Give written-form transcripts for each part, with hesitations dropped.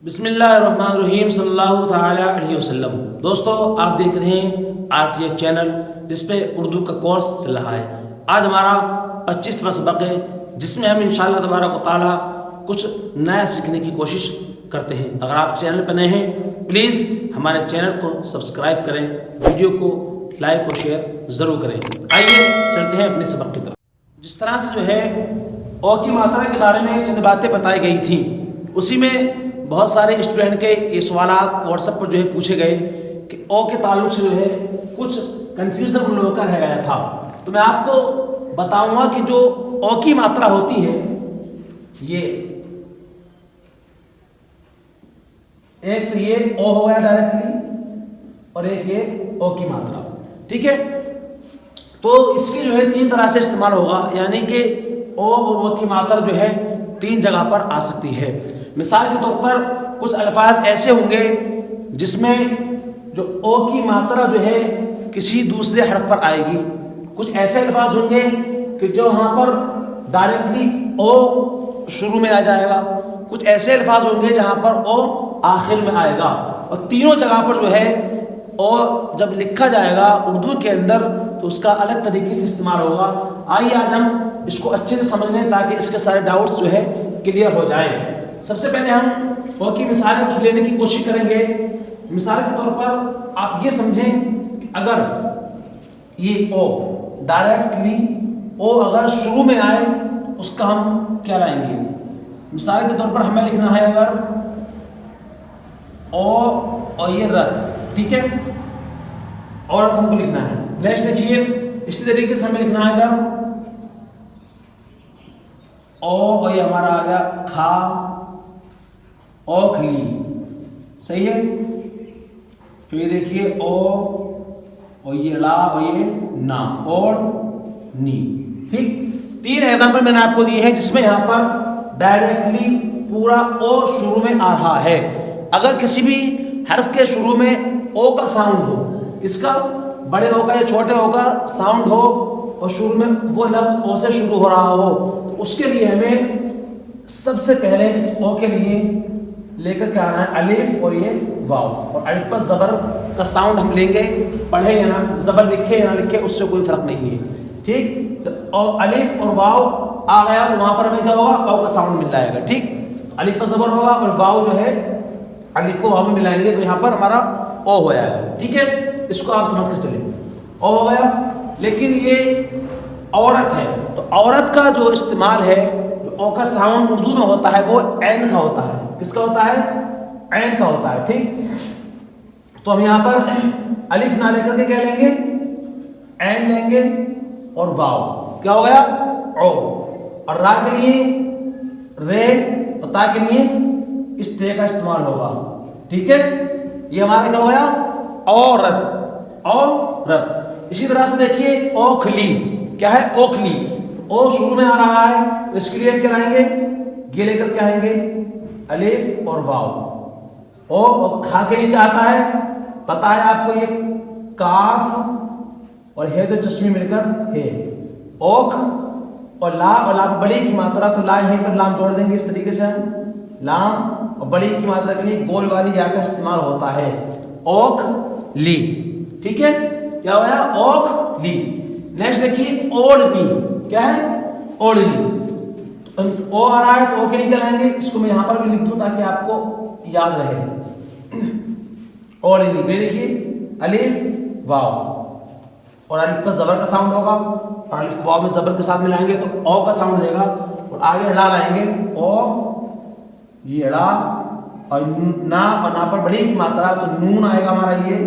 बिस्मिल्लाहिर्रहमानिर्रहीम सल्लल्लाहु तआला अलैहि वसल्लम। दोस्तों, आप देख रहे हैं आरटीए चैनल, जिस पे उर्दू का कोर्स चल रहा है। आज हमारा 25वां सबक है, जिसमें हम इंशाअल्लाह तबारक व तआला कुछ नया सीखने की कोशिश करते हैं। अगर आप चैनल पर नए हैं, प्लीज़ हमारे चैनल को सब्सक्राइब करें, वीडियो को लाइक और शेयर ज़रूर करें। आइए चलते हैं अपने सबक की तरफ। जिस तरह से जो है ओ की मात्रा के बारे में चंद बातें बताई गई थी, उसी में बहुत सारे स्टूडेंट के ये सवालात व्हाट्सएप पर जो है पूछे गए कि ओ के ताल्लुक से जो है कुछ कन्फ्यूजन उन लोगों का रह गया था। तो मैं आपको बताऊंगा कि जो ओ की मात्रा होती है, ये एक तो ये ओ हो गया डायरेक्टली, और एक ये ओ की मात्रा, ठीक है। तो इसकी जो है तीन तरह से इस्तेमाल होगा, यानी कि ओ और ओ की मात्रा जो है तीन जगह पर आ सकती है। मिसाल के तौर पर कुछ अल्फाज ऐसे होंगे जिसमें जो ओ की मात्रा जो है किसी दूसरे हर्फ पर आएगी। कुछ ऐसे अल्फाज होंगे कि जो वहाँ पर डायरेक्टली ओ शुरू में आ जाएगा। कुछ ऐसे अल्फाज होंगे जहाँ पर ओ आखिर में आएगा। और तीनों जगह पर जो है ओ जब लिखा जाएगा उर्दू के अंदर, तो उसका अलग तरीके से इस्तेमाल होगा। आइए आज हम इसको अच्छे से समझ लें, ताकि इसके सारे डाउट्स जो है क्लियर हो जाए। सबसे पहले हम ओ की मिसालें कुछ लेने की कोशिश करेंगे। मिसाल के तौर पर आप ये समझें कि अगर ये ओ डायरेक्टली ओ अगर शुरू में आए, उसका हम क्या लाएंगे। मिसाल के तौर पर हमें लिखना है अगर ओ और ये रत, ठीक है, औरत हमको लिखना है। नेक्स्ट देखिए, इसी तरीके से हमें लिखना है अगर ओ और ये हमारा आ गया खा, ओखली, सही है। फिर देखिए ओ और ये ला और ये ना और नी, ठीक। तीन एग्जाम्पल मैंने आपको दिए हैं जिसमें यहाँ पर डायरेक्टली पूरा ओ शुरू में आ रहा है। अगर किसी भी हर्फ के शुरू में ओ का साउंड हो, इसका बड़े ओ का या छोटे ओ का साउंड हो, और शुरू में वो लफ्ज ओ से शुरू हो रहा हो, तो उसके लिए हमें सबसे पहले इस ओ के लिए लेकर के आना है अलिफ और ये वाव। और अलिफ पर जबर का साउंड हम लेंगे, पढ़े या ना, जबर लिखे या ना लिखे, उससे कोई फर्क नहीं है, ठीक। तो अलिफ और वाव आ गया, तो वहां पर हमें क्या होगा, ओ का साउंड मिल जाएगा, ठीक। अलिफ पर जबर होगा और वाव जो है अलिफ को वाव में मिलाएंगे, तो यहाँ पर हमारा ओ हो जाएगा, ठीक है। इसको आप समझ कर चले, ओ हो गया। लेकिन ये औरत है, तो औरत का जो इस्तेमाल है, ओ का साउंड उर्दू में होता है वो ऐन का होता है। किसका होता है? ऐन का होता है, ठीक। तो हम यहाँ पर अलिफ ना लेकर के क्या लेंगे, ऐन लेंगे, और वाव क्या हो गया, ओ। और रा के लिए रे, और ता के लिए इस तरह का इस्तेमाल होगा, ठीक है। ये हमारा क्या हो गया, औरत, औरत। इसी तरह से देखिए ओखली, क्या है, ओखली, ओ शुरू में आ रहा है, तो इसके लिए क्या लाएंगे, ये लेकर के आएंगे अलिफ और वाव। ओ और खा के लिए क्या आता है, पता है आपको, ये काफ और है तो चश्मे मिलकर है, ओख। और ला, और ला बड़ी की मात्रा, तो ला यहीं पर लाम जोड़ देंगे। इस तरीके से हम लाम और बड़ी की मात्रा के लिए गोल वाली या का इस्तेमाल होता है, ओख ली, ठीक है। क्या होया, ओख ली। नेक्स्ट देखिए ओढ़नी, क्या है, ओढ़नी। तो ओ आ रहा है, तो ओ के लिए क्या लाएंगे, इसको मैं यहां पर भी लिख दूं ताकि आपको याद रहे। ओढ़नी, देखिए अलिफ वाव, और अलिफ पर जबर का साउंड होगा, और अलिफ को वाव में जबर के साथ मिलाएंगे तो ओ का साउंड देगा। और आगे ला लाएंगे, ओ ये ला, और ना, और ना पर बड़ी की मात्रा, तो नून आएगा हमारा ये,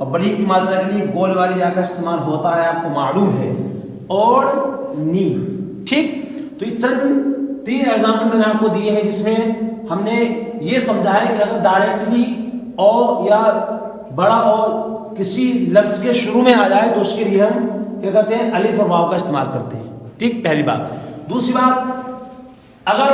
और बड़ी की मात्रा के लिए गोल वाली या का इस्तेमाल होता है, आपको मालूम है, और नी, ठीक। तो ये चंद तीन एग्जाम्पल मैंने आपको दिए हैं जिसमें हमने ये समझा है कि अगर डायरेक्टली ओ या बड़ा ओ किसी लफ्ज के शुरू में आ जाए, तो उसके लिए हम क्या करते हैं, अलिफ और वाव का इस्तेमाल करते हैं, ठीक, पहली बात। दूसरी बात, अगर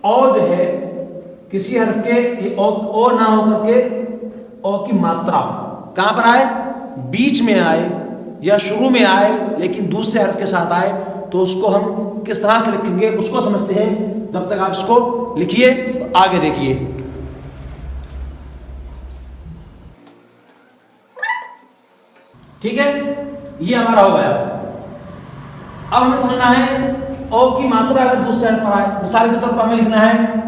ओ जो है किसी हर्फ के ओ ना होकर के ओ की मात्रा कहां पर आए, बीच में आए या शुरू में आए, लेकिन दूसरे हर्फ के साथ आए, तो उसको हम किस तरह से लिखेंगे उसको समझते हैं। जब तक आप इसको लिखिए, आगे देखिए। ठीक है, ये हमारा हो गया। अब हमें समझना है ओ की मात्रा अगर दूसरे साइड पर आए, मिसाल के तौर पर हमें लिखना है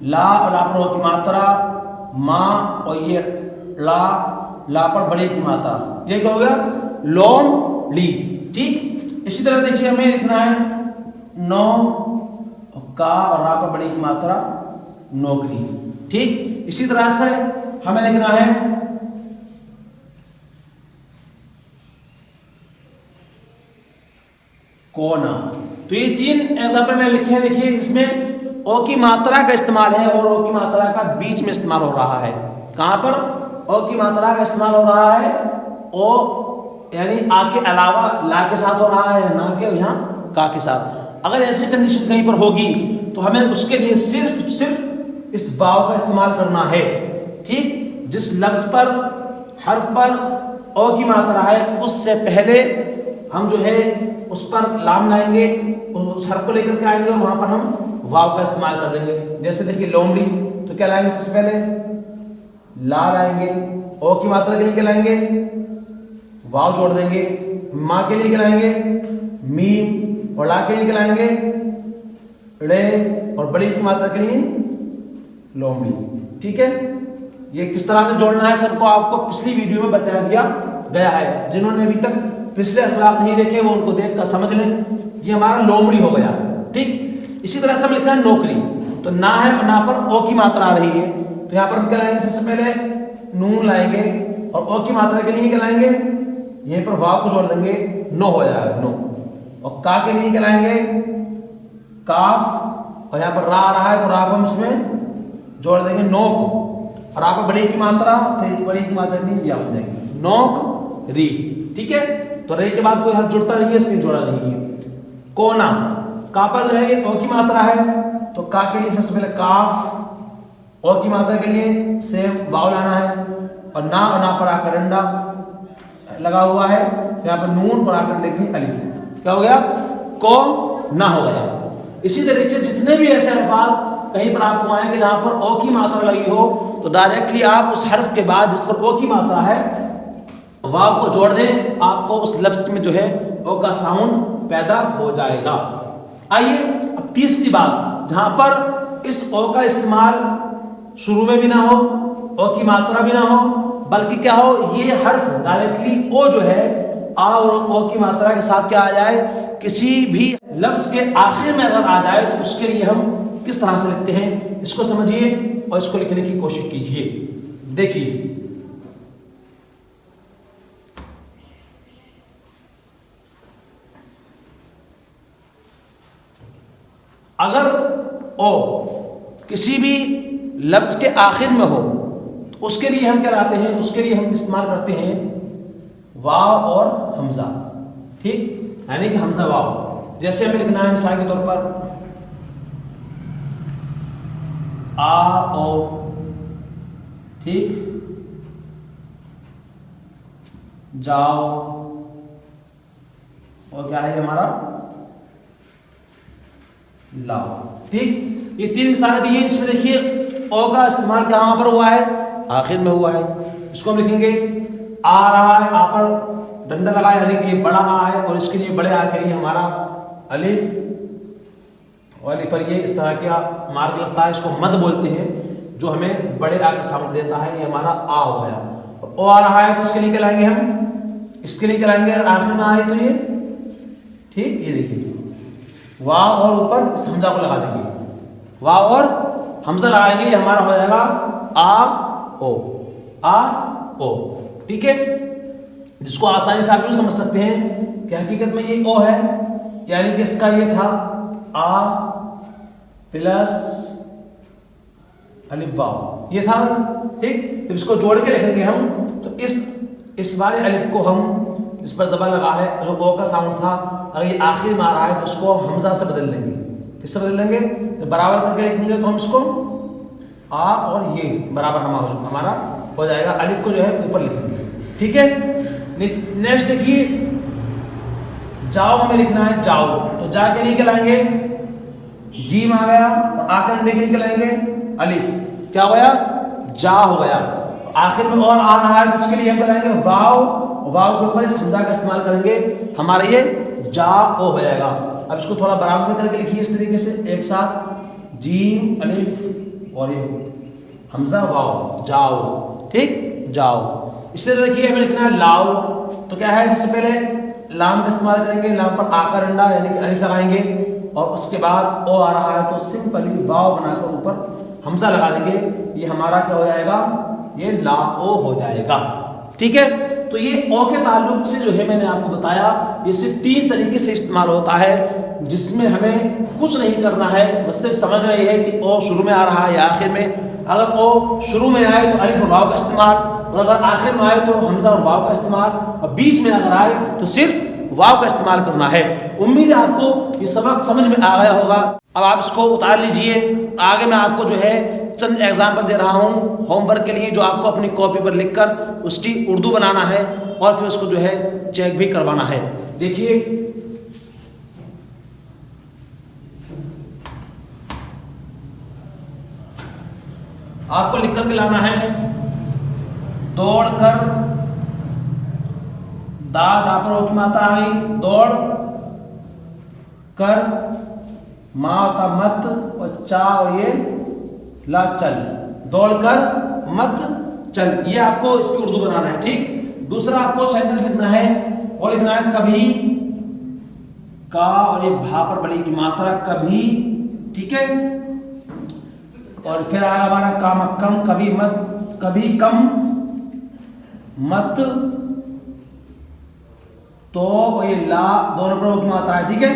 ला और ला पर ओ की मात्रा, माँ और ये ला पर बड़ी की मात्रा, ये क्या हो गया लोम ली। ठीक, इसी तरह देखिए हमें लिखना है नो का और रा पर बड़ी की मात्रा नौकरी। ठीक, इसी तरह से हमें लिखना है कोना। तो ये 3 एग्जाम्पल मैंने लिखे हैं। देखिए इसमें ओ की मात्रा का इस्तेमाल है और ओ की मात्रा का बीच में इस्तेमाल हो रहा है। कहां पर ओ की मात्रा का इस्तेमाल हो रहा है, ओ यानी आ के अलावा ला के साथ हो रहा है, ना के यहाँ का के साथ। अगर ऐसी कंडीशन कहीं पर होगी तो हमें उसके लिए सिर्फ इस वाव का इस्तेमाल करना है। ठीक, जिस लफ्ज पर हर्फ पर ओ की मात्रा है उससे पहले हम जो है उस पर लाम लाएंगे, उस हर्फ को लेकर के आएंगे और वहां पर हम वाव का इस्तेमाल कर देंगे। जैसे देखिए लोमड़ी, तो क्या लाएंगे सबसे पहले ला लाएंगे, ओ की मात्रा के लिए क्या लाएंगे वाव जोड़ देंगे, माँ के लिए क्या लाएंगे मीम, और ला के लिए क्या लाएंगे रे, और बड़ी की मात्रा के लिए लोमड़ी। ठीक है, ये किस तरह से जोड़ना है सबको आपको पिछली वीडियो में बता दिया गया है। जिन्होंने अभी तक पिछले असलाफ नहीं देखे वो उनको देख कर समझ लें। ये हमारा लोमड़ी हो गया। ठीक, इसी तरह से हम लिखा है नौकरी, तो ना है और ना पर ओ की मात्रा आ रही है, तो यहाँ पर हम क्या लाएंगे सबसे पहले नून लाएंगे और ओ की मात्रा के लिए क्या लाएंगे यहीं पर वाव को जोड़ देंगे, नो हो जाएगा नो। और का के लिए क्या लाएंगे काफ, और यहाँ पर रा आ रहा है तो रा को हम इसमें जोड़ देंगे नोक, और आप बड़ी की मात्रा फिर बड़ी की मात्रा नहीं या हो जाएगी नोक री। ठीक है, तो रे के बाद कोई हर्फ जुड़ता नहीं है इसलिए जोड़ा नहीं है। कोना, का पर जो है ओ की मात्रा है तो का के लिए सबसे पहले काफ, ओ की मात्रा के लिए सेम वाव लाना है, और ना पर आकर अंडा लगा हुआ है तो यहाँ पर नून और आकर देखिए अलिफ, क्या हो गया को ना हो गया। इसी तरीके से जितने भी ऐसे अल्फाज कहीं पर आपको आए कि जहां पर ओ की मात्रा लगी हो तो डायरेक्टली आप उस हर्फ के बाद जिस पर ओ की मात्रा है वाव को जोड़ दें, आपको उस लफ्ज में जो है ओ का साउंड पैदा हो जाएगा। आइए अब तीसरी बात, जहां पर इस ओ का इस्तेमाल शुरू में भी ना हो, ओ की मात्रा भी ना हो, बल्कि क्या हो ये हर्फ डायरेक्टली ओ जो है आ और ओ की मात्रा के साथ क्या आ जाए किसी भी लफ्ज के आखिर में अगर आ जाए तो उसके लिए हम किस तरह से लिखते हैं इसको समझिए और इसको लिखने की कोशिश कीजिए। देखिए अगर ओ किसी भी लफ्ज के आखिर में हो तो उसके लिए हम क्या लाते हैं, उसके लिए हम इस्तेमाल करते हैं वाव और हमजा। ठीक, यानी कि हमजा वाव। जैसे हमें लिखना है मिसाल के तौर पर आ ओ, ठीक, जाओ, और क्या है हमारा लाओ। ठीक, ये 3 मिसालें दी हैं जिसमें देखिए ओ का इस्तेमाल कहां पर हुआ है आखिर में हुआ है। इसको हम लिखेंगे आ रहा है, आ पर डंडा लगा है यानी कि ये बड़ा आ है और इसके लिए बड़े आ के लिए हमारा अलिफ, और अलिफ पर ये इस तरह का मार्क लगता है, इसको मद बोलते हैं, जो हमें बड़े आ का साउंड देता है, ये हमारा आ हो गया। ओ आ रहा है तो इसके लिए क्या लाएंगे हम, इसके लिए क्या लाएंगे अगर आखिर में आए तो ये, ठीक, ये देखिए वाव और ऊपर इस हमजा को लगा देंगे, वाव और हमजा लगाएंगे, ये हमारा हो जाएगा आ ओ, आ ओ। ठीक है, जिसको आसानी से आप यूं समझ सकते हैं कि हकीकत में ये ओ है, यानी कि इसका ये था आ प्लस अलिफ वाव, ये था। ठीक, जब इसको जोड़ के लिखेंगे हम तो इस वाले अलिफ को हम इस पर ज़बर लगा है, जो ओ का साउंड था अगर ये आखिर में आ रहा है तो उसको हमजा से बदल देंगे। किससे बदल देंगे, तो बराबर करके लिखेंगे तो हम इसको आ और ये बराबर हमारा हो जाएगा, अलिफ को जो है ऊपर लिखेंगे। ठीक है, नेक्स्ट देखिए जाओ, हमें लिखना है जाओ, तो जा के लिए क्या लाएंगे जीम आ गया, और आकर अंडे के लिए क्या लाएंगे अलिफ, क्या हो गया जा हो गया। आखिर में और आ रहा है तो इसके लिए हम बनाएंगे वाव, वाव के ऊपर इस हमजा का इस्तेमाल करेंगे, हमारा ये जा ओ हो जाएगा। अब इसको थोड़ा बराबर में करके लिखिए इस तरीके से एक साथ, जीम अलिफ और ये हमजा वाव, जाओ, ठीक, जाओ। इसलिए देखिए हमें लिखना है लाओ, तो क्या है सबसे पहले लाम का इस्तेमाल करेंगे, लाम पर आकर अंडा यानी कि अलिफ लगाएंगे और उसके बाद ओ आ रहा है तो सिंपली वाव बनाकर ऊपर हमजा लगा देंगे, ये हमारा क्या हो जाएगा, ये ला ओ हो जाएगा, ठीक है। तो ये ओ के ताल्लुक से जो है मैंने आपको बताया, ये सिर्फ 3 तरीके से इस्तेमाल होता है, जिसमें हमें कुछ नहीं करना है, बस सिर्फ समझना ये है कि ओ शुरू में आ रहा है या आखिर में। अगर ओ शुरू में आए तो अलिफ और वाव का इस्तेमाल, और अगर आखिर में आए तो हमजा और वाव का इस्तेमाल, और बीच में अगर आए तो सिर्फ वाव का इस्तेमाल करना है। उम्मीद है आपको ये सबक समझ में आ गया होगा। अब आप इसको उतार लीजिए। आगे मैं आपको जो है चंद एग्जाम्पल दे रहा हूँ होमवर्क के लिए, जो आपको अपनी कॉपी पर लिखकर उसकी उर्दू बनाना है और फिर उसको जो है चेक भी करवाना है। देखिए आपको लिख कर के लाना है, दौड़ कर, दा पर ओ की मात्रा आ गई, दौड़ कर, मा होता मत और चा और ये ला चल, दौड़ कर मत चल, ये आपको इसकी उर्दू बनाना है, ठीक। दूसरा आपको सेंटेंस लिखना है और लिखना है कभी, का और ये भा पर बड़ी की मात्रा कभी, ठीक है। और फिर आया हमारा काम कम, कभी मत, कभी कम मत, तो ये ला दोनों पर ओ की मात्रा है, ठीक है।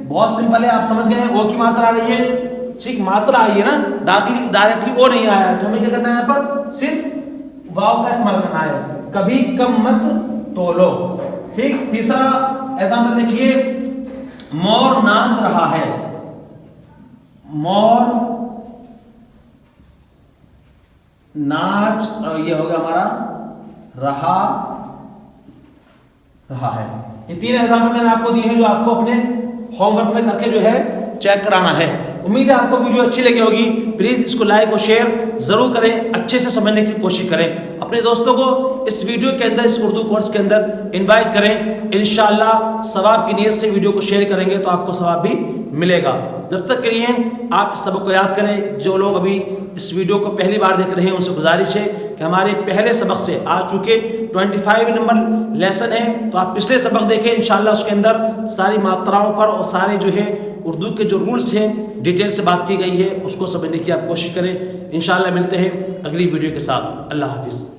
बहुत सिंपल है, आप समझ गए हैं। ओ की मात्रा आ रही है, ठीक, मात्रा आई है ना, डायरेक्टली ओ नहीं आया है, तो हमें क्या करना है, यहाँ पर सिर्फ वाव का इस्तेमाल करना है, कभी कम मत तोलो, ठीक। तीसरा एग्जाम्पल देखिए, मोर नाच रहा है, मोर नाच, ये हो गया हमारा रहा है। ये 3 एग्जाम्पल मैंने आपको दिए हैं जो आपको अपने होमवर्क में करके जो है चेक कराना है। उम्मीद है आपको वीडियो अच्छी लगी होगी। प्लीज इसको लाइक और शेयर जरूर करें, अच्छे से समझने की कोशिश करें, अपने दोस्तों को इस वीडियो के अंदर, इस उर्दू कोर्स के अंदर इनवाइट करें। इंशाअल्लाह सवाब की नीयत से वीडियो को शेयर करेंगे तो आपको सवाब भी मिलेगा। जब तक के लिए आप इस सबक को याद करें। जो लोग अभी इस वीडियो को पहली बार देख रहे हैं उनसे गुजारिश है कि हमारे पहले सबक से आ चुके 25 नंबर लेसन है, तो आप पिछले सबक देखें, इंशाअल्लाह उसके अंदर सारी मात्राओं पर और सारे जो है उर्दू के जो रूल्स हैं डिटेल से बात की गई है, उसको समझने की आप कोशिश करें। इंशाअल्लाह मिलते हैं अगली वीडियो के साथ। अल्लाह हाफिज़।